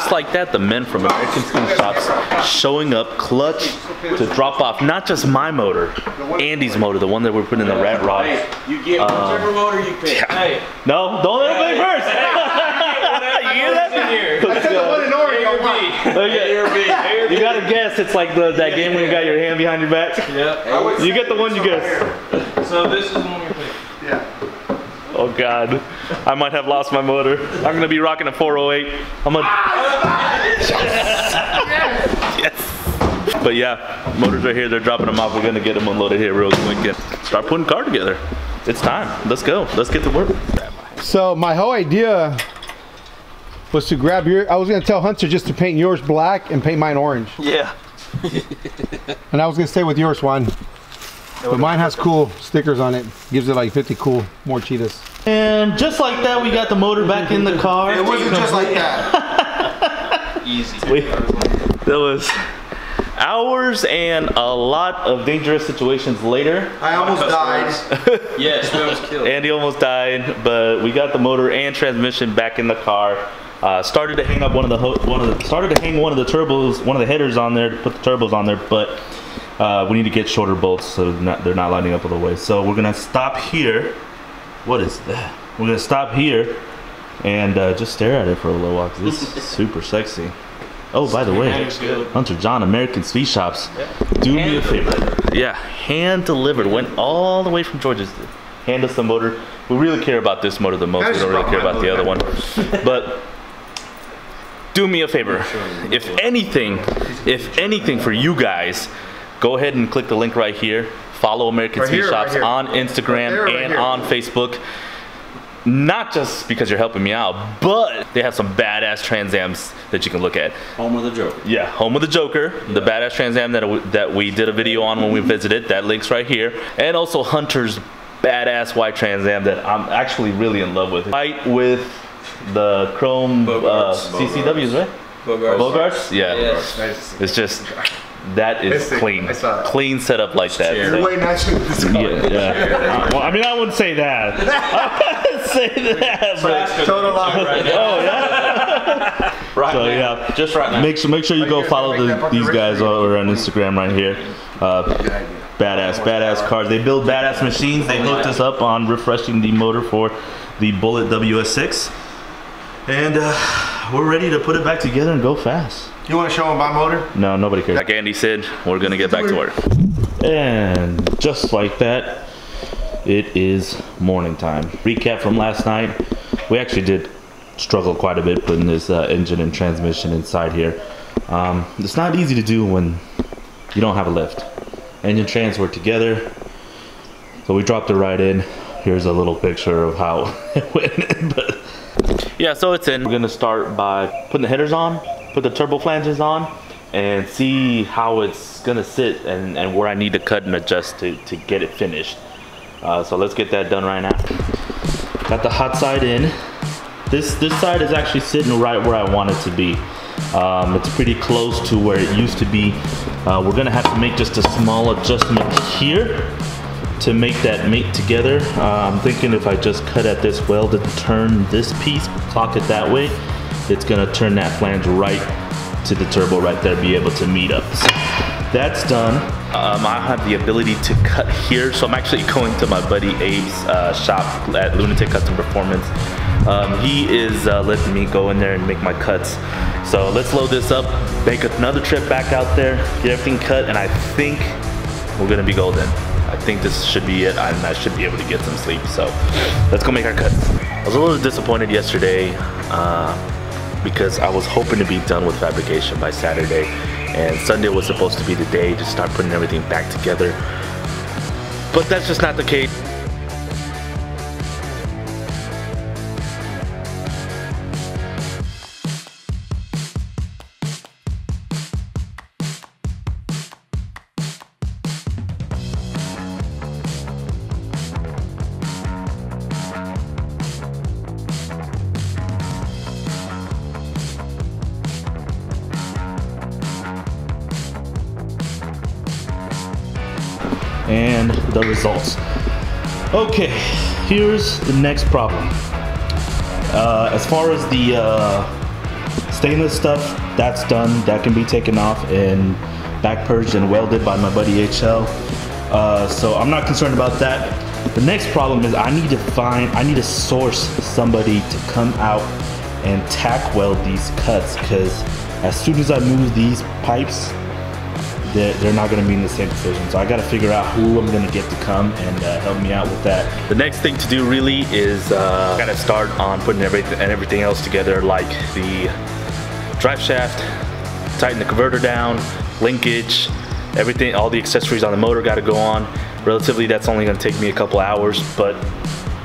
just like that, the men from American Speed Shops showing up clutch to drop off not just my motor, Andy's motor, the one that we're putting in the rat rod. Hey, you get whichever motor you pick. Yeah. Hey. No, don't let him play first. You hear that? I took the one in Oregon. You gotta guess. It's like that game when you got your hand behind your back. Yep. You get the one you guess. So this is the one you pick. Yeah. Oh God, I might have lost my motor. I'm gonna be rocking a 408. I'm gonna. Yes. But yeah, motors right here. They're dropping them off. We're gonna get them unloaded here real quick and start putting car together. It's time. Let's go. Let's get to work. So my whole idea was to grab your. I was gonna tell Hunter just to paint yours black and paint mine orange. Yeah. And I was gonna stay with yours one. But mine has cool stickers on it. Gives it like 50 cool more cheetahs. And just like that, we got the motor back in the car. It wasn't just like that. Easy. There was hours and a lot of dangerous situations later. I almost died. Yes, we almost killed. Andy almost died, but we got the motor and transmission back in the car. Started to hang up one of the turbos, one of the headers on there to put the turbos on there, but we need to get shorter bolts so they're not lining up all the way. So we're gonna stop here. What is that? We're gonna stop here and just stare at it for a little while because this is super sexy. Oh, by the way, Hunter John, American Speed Shops, do me a favor. Yeah, hand delivered. Went all the way from Georgia to hand us the motor. We really care about this motor the most. We don't really care about the other one. But do me a favor. If anything for you guys, go ahead and click the link right here. Follow American Speed Shops on Instagram and on Facebook. Not just because you're helping me out, but they have some badass Trans Ams that you can look at. Home of the Joker. Yeah, Home of the Joker, the badass Trans Am that we did a video on when we visited. That link's right here. And also Hunter's badass white Trans Am that I'm actually really in love with. White with the chrome CCWs, right? Bogarts? Yeah. Yes. It's just, that is clean. Clean setup like that. You're way nicer with this car. Yeah. Well, I mean, I wouldn't say that. I wouldn't say that. But Total lie right now. Oh yeah. Right So now. yeah, Just right now. make sure you go follow these guys over on Instagram right here. Badass cars. They build badass machines. They hooked us up on refreshing the motor for the Bullet WS6, and we're ready to put it back together and go fast. You want to show them my motor? No, nobody cares. Like Andy said, we're gonna get back to work. And just like that, it is morning time. Recap from last night. We actually did struggle quite a bit putting this engine and transmission inside here. It's not easy to do when you don't have a lift. Engine trans were together, so we dropped it right in. Here's a little picture of how it went. But yeah, so it's in. We're gonna start by putting the headers on, put the turbo flanges on, and see how it's gonna sit and where I need to cut and adjust to get it finished. So let's get that done right now. Got the hot side in. This side is actually sitting right where I want it to be. It's pretty close to where it used to be. We're gonna have to make just a small adjustment here to make that mate together. I'm thinking if I just cut at this weld to turn this piece, clock it that way, it's gonna turn that flange right to the turbo right there, be able to meet up. So that's done. I have the ability to cut here, so I'm actually going to my buddy Abe's shop at Lunatic Custom Performance. He is letting me go in there and make my cuts. So let's load this up, make another trip back out there, get everything cut, and I think we're gonna be golden. I think this should be it, and I should be able to get some sleep. So let's go make our cuts. I was a little disappointed yesterday because I was hoping to be done with fabrication by Saturday, and Sunday was supposed to be the day to start putting everything back together. But that's just not the case. And the results. Okay, here's the next problem. As far as the stainless stuff, that's done. That can be taken off and back purged and welded by my buddy HL. So I'm not concerned about that. The next problem is I need to source somebody to come out and tack weld these cuts, because as soon as I move these pipes, they're not going to be in the same position. So I got to figure out who I'm going to get to come and help me out with that. The next thing to do really is got to start on putting everything else together, like the drive shaft, tighten the converter down, linkage, everything, all the accessories on the motor got to go on. Relatively, that's only going to take me a couple hours, but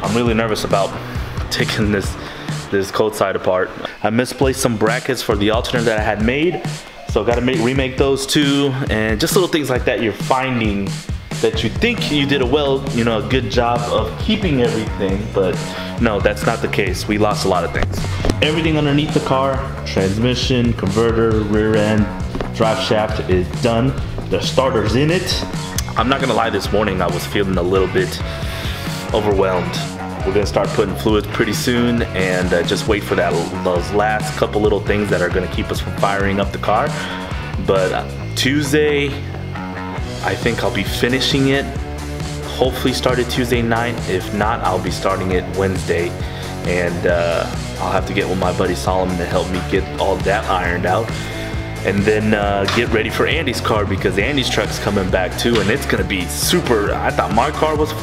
I'm really nervous about taking this cold side apart. I misplaced some brackets for the alternator that I had made, so got to remake those too, and just little things like that you're finding that you think you did a good job of keeping everything, but no, that's not the case. We lost a lot of things. Everything underneath the car, transmission, converter, rear end, drive shaft is done. The starter's in it. I'm not gonna lie, this morning I was feeling a little bit overwhelmed. We're gonna start putting fluids pretty soon, and just wait for those last couple little things that are gonna keep us from firing up the car. But Tuesday, I think I'll be finishing it. Hopefully started Tuesday night. If not, I'll be starting it Wednesday, and I'll have to get with my buddy Solomon to help me get all that ironed out. And then get ready for Andy's car, because Andy's truck's coming back too, and it's gonna be super. I thought my car was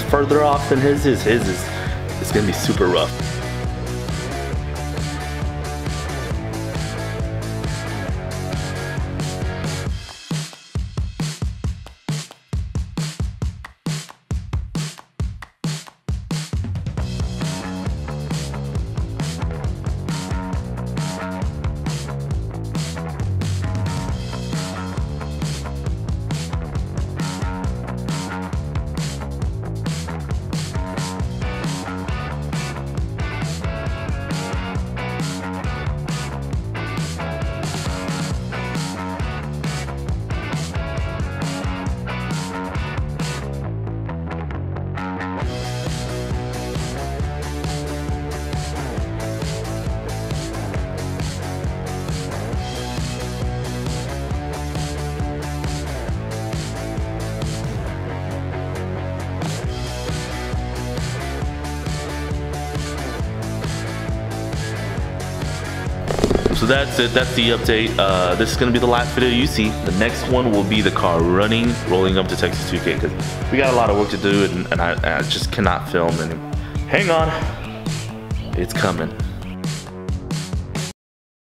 further off than his. His is, it's gonna be super rough. So that's it, that's the update. This is gonna be the last video you see. The next one will be the car running, rolling up to Texas 2K, because we got a lot of work to do, and I just cannot film anymore. Hang on, it's coming.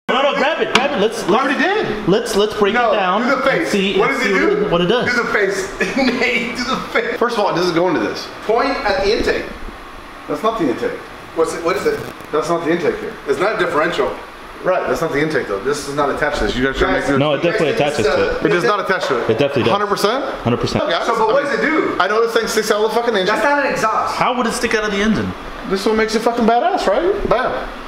No, grab it. Let's already did. Let's break it down. Do the face. See, what does it do? What it does. Do the face. Nate, do the face. First of all, it doesn't go into this. Point at the intake. That's not the intake. What is it? That's not the intake here. It's not a differential. Right, that's not the intake though. This is not attached to this. You guys should make it. No, it definitely attaches to it. It does not attach to it. It definitely does. 100%? 100%. Okay, so, but what does it do? I know this thing sticks out of the fucking engine. That's not an exhaust. How would it stick out of the engine? This one makes it fucking badass, right? Bam.